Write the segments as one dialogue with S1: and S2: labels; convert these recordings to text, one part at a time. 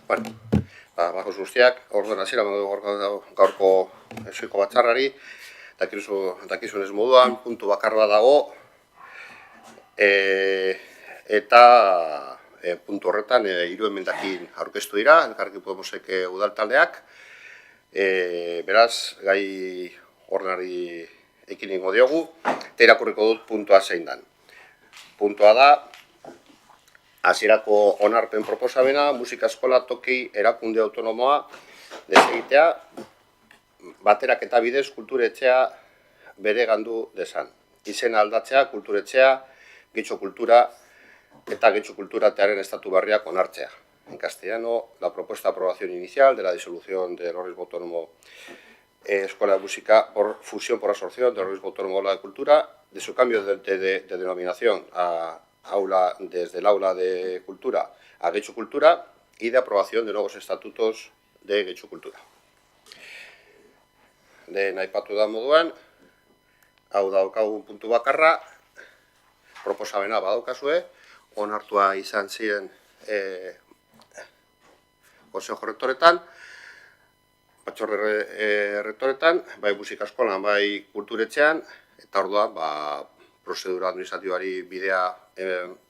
S1: Bueno, bako guztiak, orduan hasiera gaurko esoiko batzarrari, dakizunez moduan, puntu bakar bat dago, eta puntu horretan hiru emendakin aurkeztu dira, Elkarrekin Podemosek udaltaldeak, beraz, gai ordenari ekin egingo diogu, eta irakurriko dut puntua zein dan. Puntua da, hasierako onarpen proposamena, musika eskola toki erakunde autonomoa desegitea, bateraketa bidez kulturetxea bere gandu desan. Izena aldatzea, kulturetxea, Getxo Kultura eta Getxo Kulturatearen estatu barriak onartzea. En castellano, la propuesta de aprobación inicial de la disolución del organismo autónomo Escuela de Música por fusión por absorción del organismo autónomo de la Cultura, de su cambio de denominación desde el aula de cultura a Getxo Kultura y de aprobación de nuevos estatutos de Getxo Kultura. Lehen aipatu da moduan, hau daukagun puntu bakarra, proposamena badaukazue, onartua izan ziren Consejo Rektoretan, batzorde rektoretan, bai musika eskolan, bai kulturetxean, eta orduan, prozedura administratiboari bidea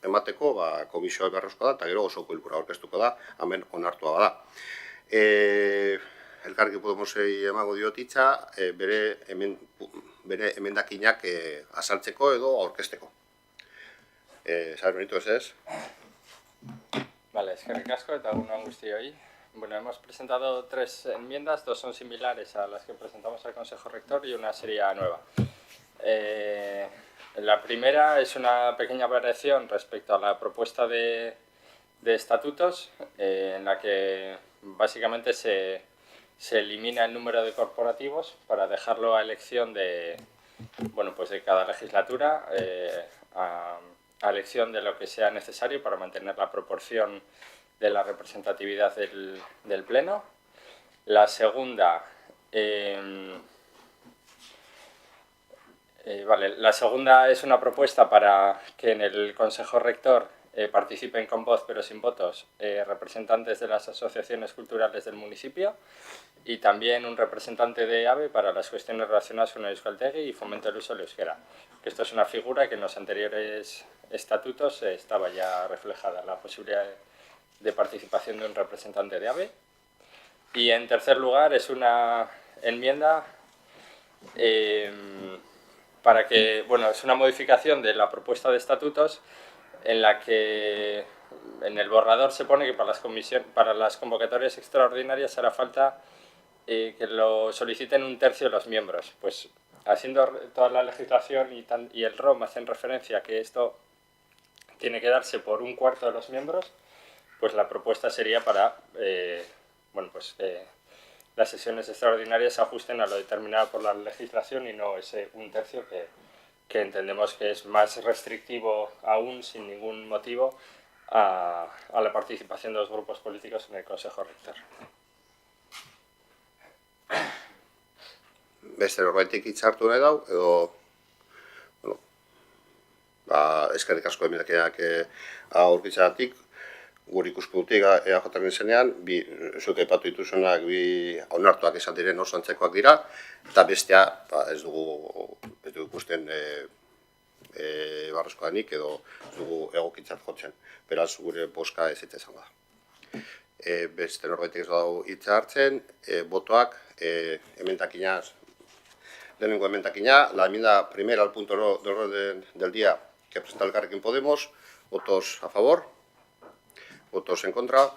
S1: emateko, komisioa beharrezkoa da, eta gero osoko bilkura aurkeztuko da, hemen onartua bada. Elkarrekin Podemosei emango diot hitza, bere emendakinak azaltzeko edo aurkezteko. Saber Benito, ez?
S2: Vale, eskerrik asko eta egun on guztioi. Bueno, hemos presentado 3 enmiendas, 2 son similares a las que presentamos al Consejo Rector y una sería nueva. La primera es una pequeña variación respecto a la propuesta de estatutos, en la que básicamente se elimina el número de corporativos para dejarlo a elección de cada legislatura, a elección de lo que sea necesario para mantener la proporción de la representatividad del Pleno. La segunda, la segunda es una propuesta para que en el Consejo Rector participen con voz pero sin votos representantes de las asociaciones culturales del municipio y también un representante de AVE para las cuestiones relacionadas con el euskaltegi y fomento del uso del euskera. Esto es una figura que en los anteriores estatutos estaba ya reflejada, la posibilidad de participación de un representante de AVE. Y en tercer lugar es una enmienda para que, es una modificación de la propuesta de estatutos en la que en el borrador se pone que para las convocatorias extraordinarias hará falta que lo soliciten 1/3 de los miembros. Pues haciendo toda la legislación y el ROM hacen referencia a que esto tiene que darse por 1/4 de los miembros, pues la propuesta sería para las sesiones extraordinarias se ajusten a lo determinado por la legislación y no ese 1/3 que entendemos que es más restrictivo aún, sin ningún motivo, a la participación de los grupos políticos en el Consejo Rector.
S1: Beste norbaitek hitza hartu nahi dau, edo eskerrik asko emendakinak aurkitzeagatik, gure ikuspuntutik EAJaren izenean, zuek aipatu dituzunak bi onartuak izan diren oso antzekoak dira, eta bestea ez dugu ikusten barrezkoa denik edo ez dugu egokitzat jotzen. Beraz, gure bozka ez izango da. Beste norbaitek ez dago hitza hartzen, botoak, emendakinaz. Lehenengo emendakina, la enmienda primera al punto del orden del día que presenta Elkarrekin Podemos, votos a favor, votos en contra.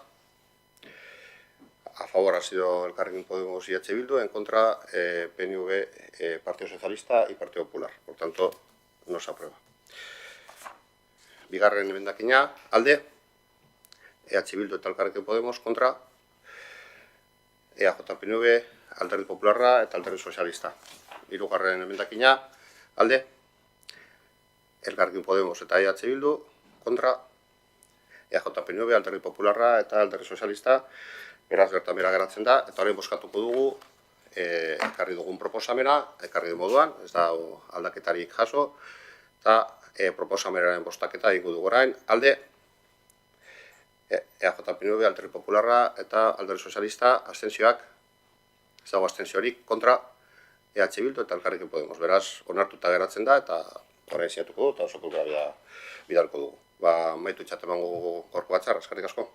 S1: A favor ha sido Elkarrekin Podemos y Bildu, en contra PNV, Partido Socialista y Partido Popular. Por tanto, no se aprueba. Bigarren emendakina, alde, Bildu eta Elkarrekin Podemos, contra, EAJ PNV, Alderdi Popularra eta Alderdi Sozialista. Hirugarren emendakina, alde, Elkarrekin Podemos eta Bildu, kontra, EAJ PNV, Alderdi Popularra eta Alderdi Sozialista, beraz bertan bera geratzen da, eta horrein bozkatuko dugu, ekarri dugun proposamena, ekarri du moduan, ez da aldaketarik jaso, eta proposamenaren bostaketa egingo dugu orain, alde, EAJ PNV, Alderdi Popularra eta Alderdi Sozialista, abstentzioak, ez dago abstentziorik, kontra EH Bildu eta Elkarrekin Podemos. Beraz, onartuta geratzen da eta orain sinatuko du eta osoko bilkura bidalko dugu. Maitu txat emango gorko batzar, eskerrik asko.